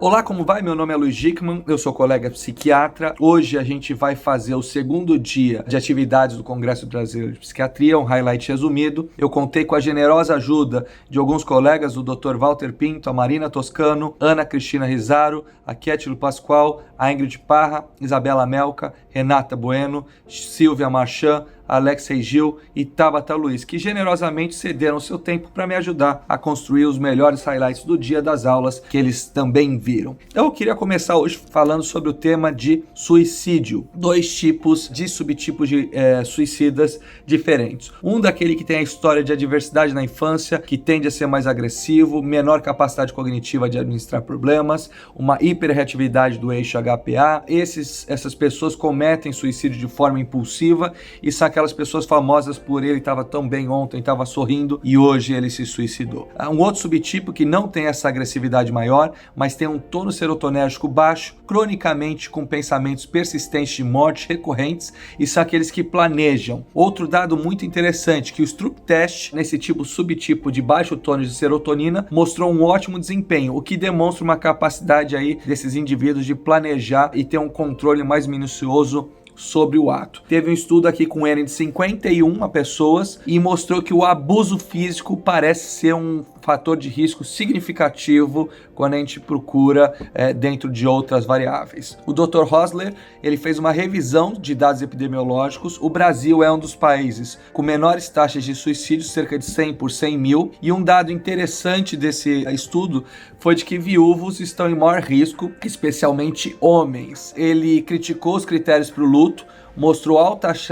Olá, como vai? Meu nome é Luiz Gickmann, eu sou colega psiquiatra. Hoje a gente vai fazer o segundo dia de atividades do Congresso Brasileiro de Psiquiatria, um highlight resumido. Eu contei com a generosa ajuda de alguns colegas, o Dr. Walter Pinto, a Marina Toscano, Ana Cristina Rizaro, a Kétilo Pascoal, a Ingrid Parra, Isabela Melca, Renata Bueno, Silvia Marchand, Alexei Gil e Tabata Luiz, que generosamente cederam seu tempo para me ajudar a construir os melhores highlights do dia das aulas que eles também viram. Então eu queria começar hoje falando sobre o tema de suicídio. Dois tipos de subtipos de suicidas diferentes. Um daquele que tem a história de adversidade na infância, que tende a ser mais agressivo, menor capacidade cognitiva de administrar problemas, uma hiperreatividade do eixo HPA. Essas pessoas cometem suicídio de forma impulsiva e são aquelas pessoas famosas por ele estava tão bem ontem, estava sorrindo e hoje ele se suicidou. Um outro subtipo que não tem essa agressividade maior, mas tem um tônus serotonérgico baixo, cronicamente com pensamentos persistentes de morte recorrentes e são aqueles que planejam. Outro dado muito interessante, que o Stroop Test, nesse subtipo de baixo tônus de serotonina, mostrou um ótimo desempenho, o que demonstra uma capacidade aí desses indivíduos de planejar e ter um controle mais minucioso sobre o ato. Teve um estudo aqui com N de 51 pessoas e mostrou que o abuso físico parece ser um fator de risco significativo quando a gente procura dentro de outras variáveis. O Dr. Rosler, ele fez uma revisão de dados epidemiológicos. O Brasil é um dos países com menores taxas de suicídio, cerca de 100 por 100 mil, e um dado interessante desse estudo foi de que viúvos estão em maior risco, especialmente homens. Ele criticou os critérios para o luto, mostrou altas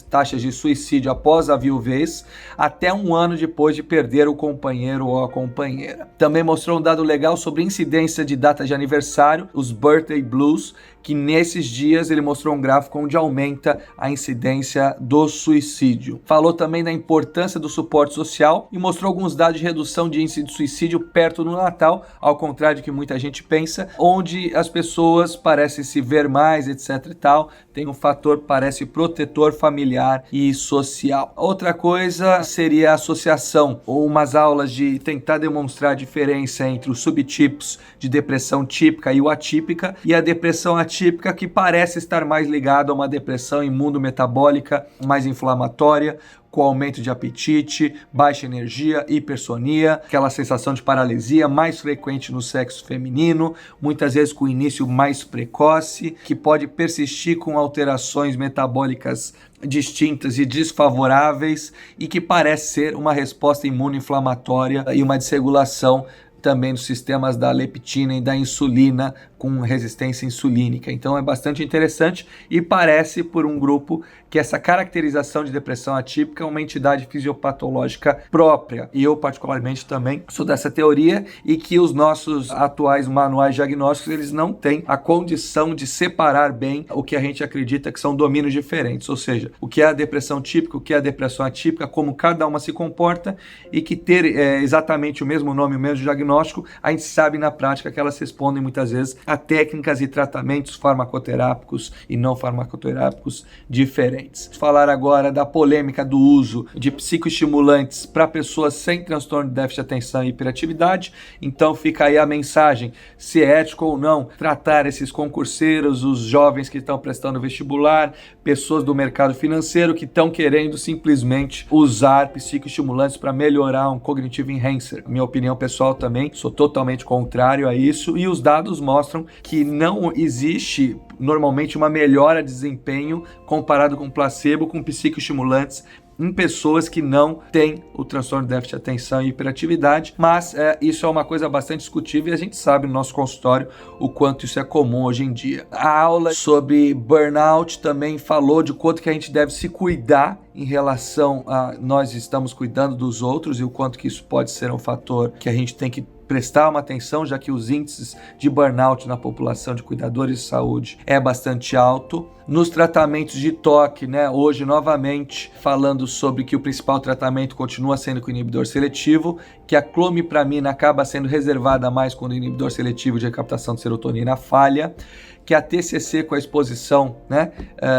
taxas de suicídio após a viuvez, até um ano depois de perder o companheiro ou a companheira. Também mostrou um dado legal sobre incidência de data de aniversário, os birthday blues, que nesses dias ele mostrou um gráfico onde aumenta a incidência do suicídio. Falou também da importância do suporte social e mostrou alguns dados de redução de índice de suicídio perto do Natal, ao contrário do que muita gente pensa, onde as pessoas parecem se ver mais, etc e tal, tem um fator parece protetor familiar e social. Outra coisa seria a associação, ou umas aulas de tentar demonstrar a diferença entre os subtipos de depressão típica e o atípica, e a depressão atípica que parece estar mais ligada a uma depressão imunometabólica, mais inflamatória, com aumento de apetite, baixa energia, hipersonia, aquela sensação de paralisia mais frequente no sexo feminino, muitas vezes com início mais precoce, que pode persistir com alterações metabólicas distintas e desfavoráveis e que parece ser uma resposta imunoinflamatória e uma desregulação também dos sistemas da leptina e da insulina com resistência insulínica. Então é bastante interessante e parece por um grupo que essa caracterização de depressão atípica é uma entidade fisiopatológica própria. E eu particularmente também sou dessa teoria e que os nossos atuais manuais diagnósticos eles não têm a condição de separar bem o que a gente acredita que são domínios diferentes, ou seja, o que é a depressão típica, o que é a depressão atípica, como cada uma se comporta e que ter exatamente o mesmo nome, o mesmo diagnóstico, a gente sabe na prática que elas respondem muitas vezes a técnicas e tratamentos farmacoterápicos e não farmacoterápicos diferentes. Vou falar agora da polêmica do uso de psicoestimulantes para pessoas sem transtorno de déficit de atenção e hiperatividade. Então fica aí a mensagem, se é ético ou não tratar esses concurseiros, os jovens que estão prestando vestibular, pessoas do mercado financeiro que estão querendo simplesmente usar psicoestimulantes para melhorar um cognitive enhancer. Minha opinião pessoal também, sou totalmente contrário a isso e os dados mostram que não existe normalmente uma melhora de desempenho comparado com placebo, com psicoestimulantes em pessoas que não têm o transtorno de déficit de atenção e hiperatividade, mas isso é uma coisa bastante discutível e a gente sabe no nosso consultório o quanto isso é comum hoje em dia. A aula sobre burnout também falou de quanto que a gente deve se cuidar em relação a nós estamos cuidando dos outros e o quanto que isso pode ser um fator que a gente tem que prestar uma atenção, já que os índices de burnout na população de cuidadores de saúde é bastante alto. Nos tratamentos de toque, hoje novamente falando sobre que o principal tratamento continua sendo com o inibidor seletivo, que a clomipramina acaba sendo reservada mais quando o inibidor seletivo de recaptação de serotonina falha, que a TCC com a exposição, né,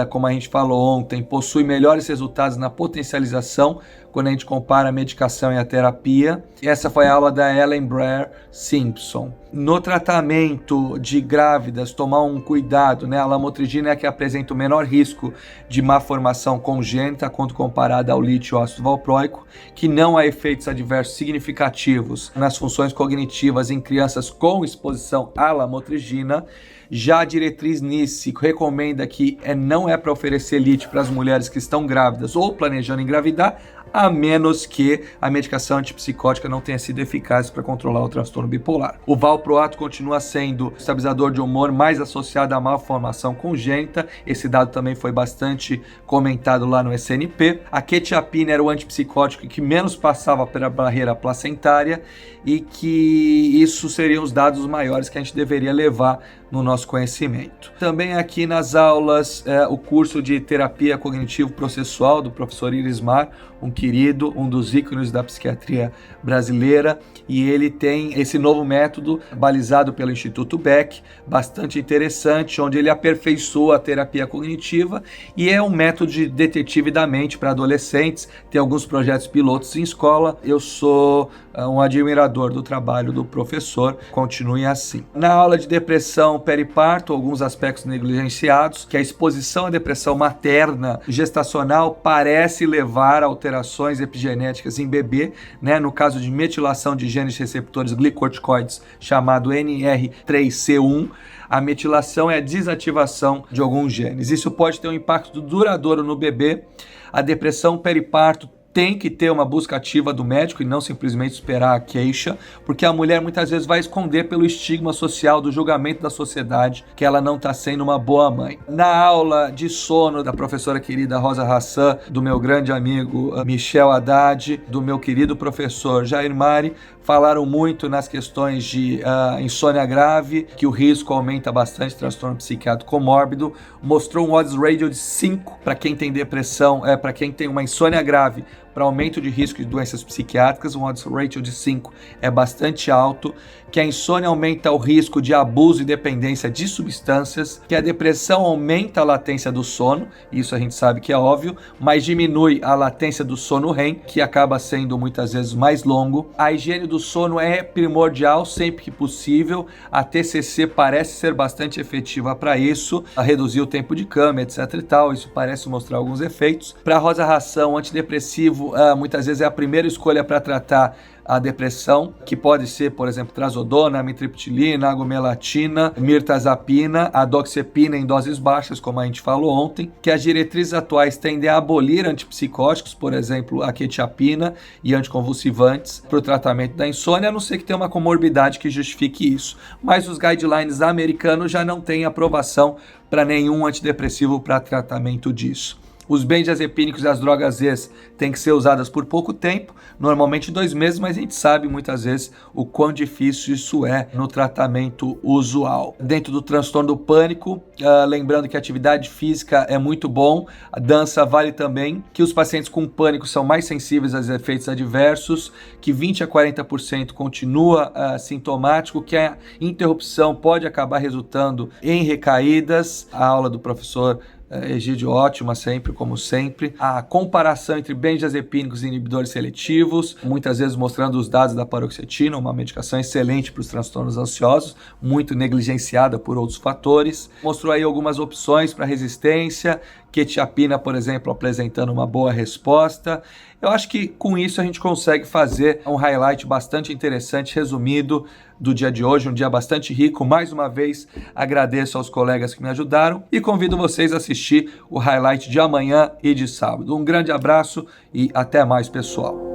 como a gente falou ontem, possui melhores resultados na potencialização quando a gente compara a medicação e a terapia. Essa foi a aula da Ellen Blair Simpson. No tratamento de grávidas, tomar um cuidado, né? A lamotrigina é a que apresenta o menor risco de má formação congênita quando comparada ao lítio ácido valproico, que não há efeitos adversos significativos nas funções cognitivas em crianças com exposição à lamotrigina. Já a diretriz NICE recomenda que não é para oferecer lítio para as mulheres que estão grávidas ou planejando engravidar, a menos que a medicação antipsicótica não tenha sido eficaz para controlar o transtorno bipolar. O valproato continua sendo o estabilizador de humor mais associado à malformação congênita. Esse dado também foi bastante comentado lá no SNP. A quetiapina era o antipsicótico que menos passava pela barreira placentária e que isso seriam os dados maiores que a gente deveria levar no nosso conhecimento. Também aqui nas aulas, o curso de terapia cognitivo-processual do professor Irismar, um querido, um dos ícones da psiquiatria brasileira, e ele tem esse novo método balizado pelo Instituto Beck, bastante interessante, onde ele aperfeiçoa a terapia cognitiva e é um método de detetive da mente para adolescentes. Tem alguns projetos pilotos em escola. Eu sou um admirador do trabalho do professor, continue assim. Na aula de depressão periparto, alguns aspectos negligenciados, que a exposição à depressão materna gestacional parece levar a alterações epigenéticas em bebê, né? No caso de metilação de genes receptores glicocorticoides, chamado NR3C1, a metilação é a desativação de alguns genes. Isso pode ter um impacto duradouro no bebê. A depressão periparto tem que ter uma busca ativa do médico e não simplesmente esperar a queixa, porque a mulher muitas vezes vai esconder pelo estigma social, do julgamento da sociedade, que ela não está sendo uma boa mãe. Na aula de sono da professora querida Rosa Hassan, do meu grande amigo Michel Haddad, do meu querido professor Jair Mari, falaram muito nas questões de insônia grave, que o risco aumenta bastante, transtorno psiquiátrico comórbido. Mostrou um odds ratio de 5 para quem tem depressão, para quem tem uma insônia grave, para aumento de risco de doenças psiquiátricas. Um odds ratio de 5 é bastante alto, que a insônia aumenta o risco de abuso e dependência de substâncias, que a depressão aumenta a latência do sono, isso a gente sabe que é óbvio, mas diminui a latência do sono REM, que acaba sendo muitas vezes mais longo. A higiene do sono é primordial sempre que possível. A TCC parece ser bastante efetiva para isso, a reduzir o tempo de cama, etc e tal. Isso parece mostrar alguns efeitos. Para Rosa Hassan, o antidepressivo muitas vezes é a primeira escolha para tratar a depressão, que pode ser, por exemplo, trazodona, amitriptilina, agomelatina, mirtazapina, a doxepina em doses baixas, como a gente falou ontem, que as diretrizes atuais tendem a abolir antipsicóticos, por exemplo, a quetiapina e anticonvulsivantes para o tratamento da insônia, a não ser que tenha uma comorbidade que justifique isso. Mas os guidelines americanos já não têm aprovação para nenhum antidepressivo para tratamento disso. Os benzodiazepínicos e as drogas ex têm que ser usadas por pouco tempo, normalmente 2 meses, mas a gente sabe muitas vezes o quão difícil isso é no tratamento usual. Dentro do transtorno do pânico, lembrando que a atividade física é muito bom, a dança vale também, que os pacientes com pânico são mais sensíveis aos efeitos adversos, que 20 a 40% continua sintomático, que a interrupção pode acabar resultando em recaídas. A aula do professor Egídio ótima sempre, como sempre. A comparação entre benzodiazepínicos e inibidores seletivos, muitas vezes mostrando os dados da paroxetina, uma medicação excelente para os transtornos ansiosos, muito negligenciada por outros fatores. Mostrou aí algumas opções para resistência, quetiapina, por exemplo, apresentando uma boa resposta. Eu acho que com isso a gente consegue fazer um highlight bastante interessante, resumido, do dia de hoje, um dia bastante rico. Mais uma vez, agradeço aos colegas que me ajudaram e convido vocês a assistir o highlight de amanhã e de sábado. Um grande abraço e até mais, pessoal.